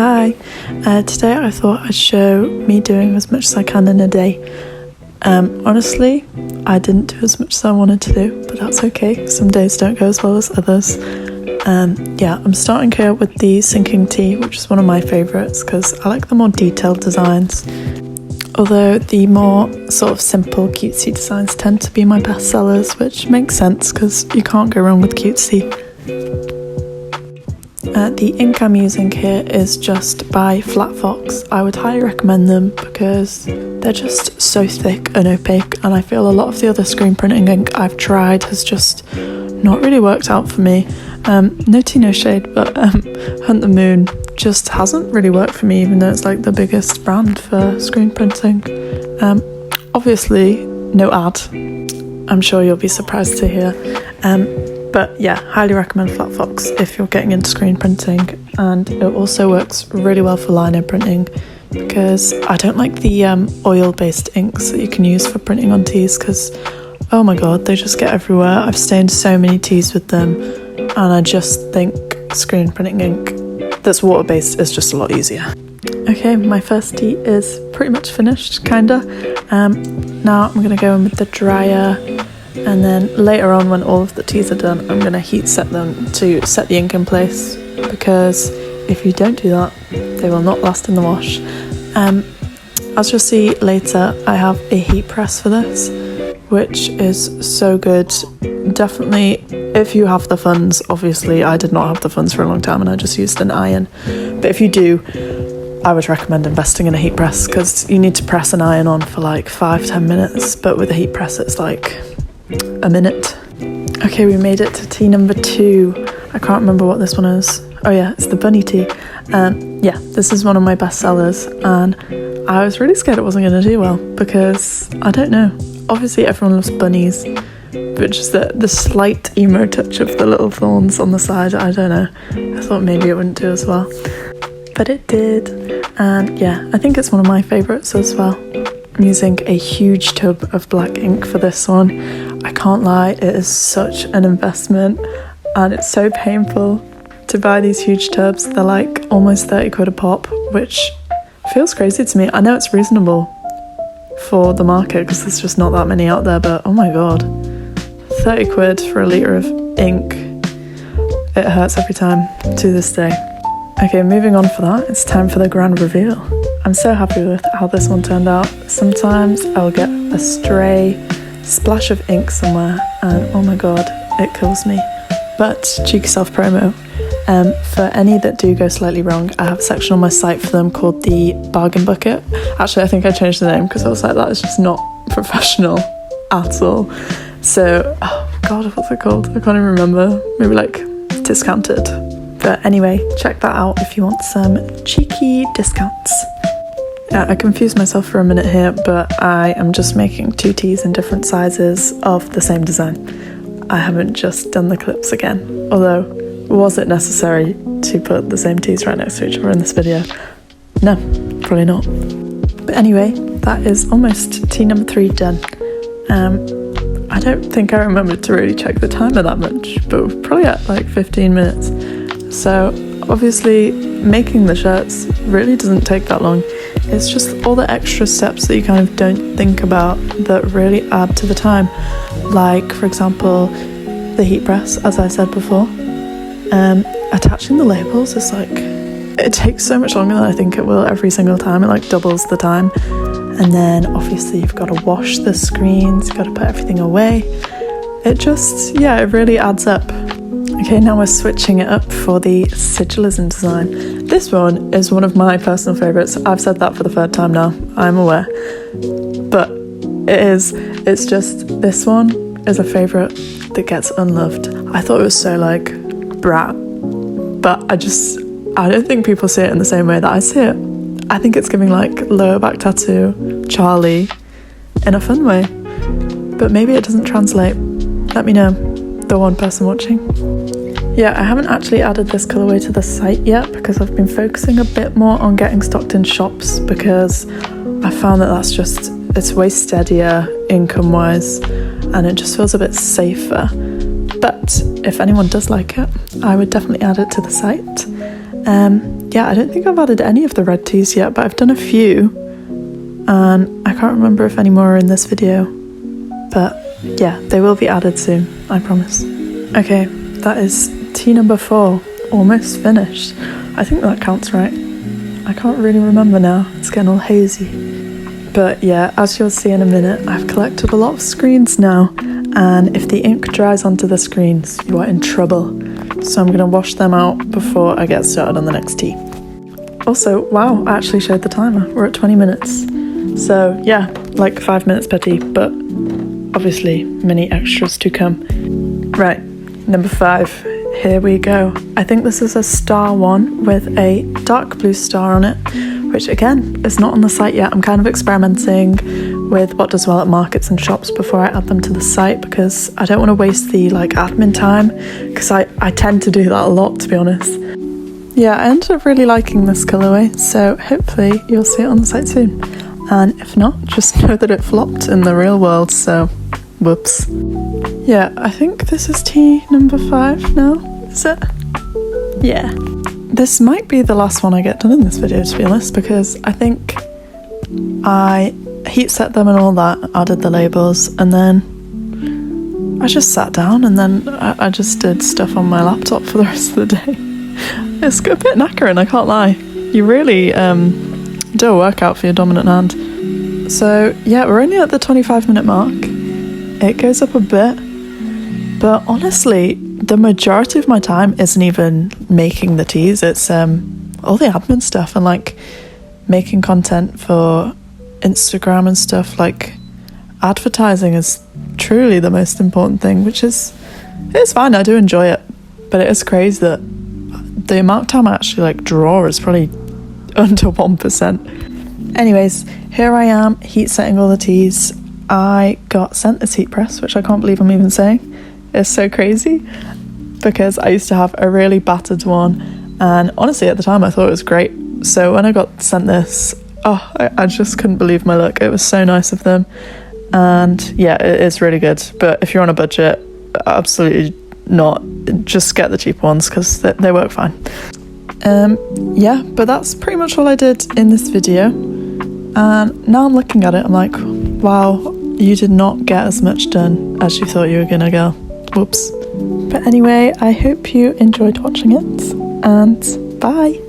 Hi, today I thought I'd show me doing as much as I can in a day. Honestly, I didn't do as much as I wanted to do, but that's okay. Some days don't go as well as others. I'm starting here with the sinking tea, which is one of my favourites because I like the more detailed designs. Although the more sort of simple cutesy designs tend to be my best sellers, which makes sense because you can't go wrong with cutesy. The ink I'm using here is just by Flat Fox. I would highly recommend them because they're just so thick and opaque, and I feel a lot of the other screen printing ink I've tried has just not really worked out for me. No tea, no shade, but Hunt the Moon just hasn't really worked for me, even though it's like the biggest brand for screen printing. Obviously, no ad. I'm sure you'll be surprised to hear. But yeah, highly recommend Flat Fox if you're getting into screen printing, and it also works really well for lino printing because I don't like the oil-based inks that you can use for printing on teas because, oh my god, they just get everywhere. I've stained so many teas with them, and I just think screen printing ink that's water-based is just a lot easier. Okay, my first tea is pretty much finished, kinda. Now I'm going to go in with the dryer. And then later on, when all of the teas are done, I'm going to heat set them to set the ink in place, because if you don't do that, they will not last in the wash. As you'll see later, I have a heat press for this, which is so good. Definitely, if you have the funds, obviously I did not have the funds for a long time and I just used an iron. But if you do, I would recommend investing in a heat press because you need to press an iron on for like 5-10 minutes, but with a heat press it's like a minute. Okay, we made it to tea number 2. I can't remember what this one is. Oh yeah, it's the bunny tea. This is one of my best sellers, and I was really scared it wasn't going to do well because, I don't know, obviously everyone loves bunnies, but just the slight emo touch of the little thorns on the side, I don't know. I thought maybe it wouldn't do as well, but it did. And yeah, I think it's one of my favourites as well. I'm using a huge tub of black ink for this one. I can't lie, it is such an investment and it's so painful to buy these huge tubs. They're like almost 30 quid a pop, which feels crazy to me. I know it's reasonable for the market because there's just not that many out there, but oh my god, 30 quid for a litre of ink. It hurts every time to this day. Okay, moving on for that, it's time for the grand reveal. I'm so happy with how this one turned out. Sometimes I'll get a stray splash of ink somewhere and oh my god, it kills me. But cheeky self-promo, for any that do go slightly wrong, I have a section on my site for them called the Bargain Bucket. Actually, I think I changed the name because I was like, that is just not professional at all. So, oh god, what's it called? I can't even remember. Maybe like Discounted. But anyway, check that out if you want some cheeky discounts. I confused myself for a minute here, but I am just making 2 teas in different sizes of the same design. I haven't just done the clips again, although was it necessary to put the same teas right next to each other in this video? No, probably not. But anyway, that is almost tea number 3 done. I don't think I remembered to really check the timer that much, but we're probably at like 15 minutes. So obviously making the shirts really doesn't take that long. It's just all the extra steps that you kind of don't think about that really add to the time. Like, for example, the heat press, as I said before. Attaching the labels is like, it takes so much longer than I think it will every single time. It like doubles the time. And then obviously you've got to wash the screens, you've got to put everything away. It just, yeah, it really adds up. Okay, now we're switching it up for the sigilism design. This one is one of my personal favourites. I've said that for the 3rd time now, I'm aware. But it's just, this one is a favourite that gets unloved. I thought it was so like, brat. But I don't think people see it in the same way that I see it. I think it's giving like lower back tattoo, Charlie, in a fun way. But maybe it doesn't translate. Let me know, the one person watching. Yeah, I haven't actually added this colourway to the site yet because I've been focusing a bit more on getting stocked in shops because I found that that's just, it's way steadier income-wise and it just feels a bit safer. But if anyone does like it, I would definitely add it to the site. yeah, I don't think I've added any of the red teas yet, but I've done a few, and I can't remember if any more are in this video, but yeah, they will be added soon, I promise. Okay, that is tea number 4, almost finished. I think that counts, right? I can't really remember now, it's getting all hazy. But yeah, as you'll see in a minute, I've collected a lot of screens now, and if the ink dries onto the screens, you are in trouble. So I'm going to wash them out before I get started on the next tea. Also, wow, I actually showed the timer. We're at 20 minutes. So yeah, like 5 minutes per tea, but obviously many extras to come. Right, number 5, here we go. I think this is a star one with a dark blue star on it, which again is not on the site yet. I'm kind of experimenting with what does well at markets and shops before I add them to the site, because I don't want to waste the admin time, because I tend to do that a lot, to be honest. Yeah, I ended up really liking this colourway, so hopefully you'll see it on the site soon. And if not, just know that it flopped in the real world, so whoops. Yeah, I think this is tea number 5 now, is it? Yeah. This might be the last one I get done in this video, to be honest, because I think I heat set them and all that, added the labels, and then I just sat down and then I just did stuff on my laptop for the rest of the day. It's a bit knackering, I can't lie. You really do a workout for your dominant hand. So yeah, we're only at the 25-minute mark. It goes up a bit, but honestly, the majority of my time isn't even making the teas. It's all the admin stuff and making content for Instagram and stuff. Advertising is truly the most important thing, which it's fine, I do enjoy it, but it is crazy that the amount of time I actually draw is probably under 1%. Anyways, here I am heat setting all the teas. I got sent this heat press, which I can't believe I'm even saying. It's so crazy, because I used to have a really battered one, and honestly at the time I thought it was great. So when I got sent this, I just couldn't believe my luck. It was so nice of them, and yeah, it is really good. But if you're on a budget, absolutely not. Just get the cheap ones, because they work fine. Yeah, but that's pretty much all I did in this video, and now I'm looking at it, I'm like, wow, you did not get as much done as you thought you were gonna go. Whoops. But anyway, I hope you enjoyed watching it, and bye!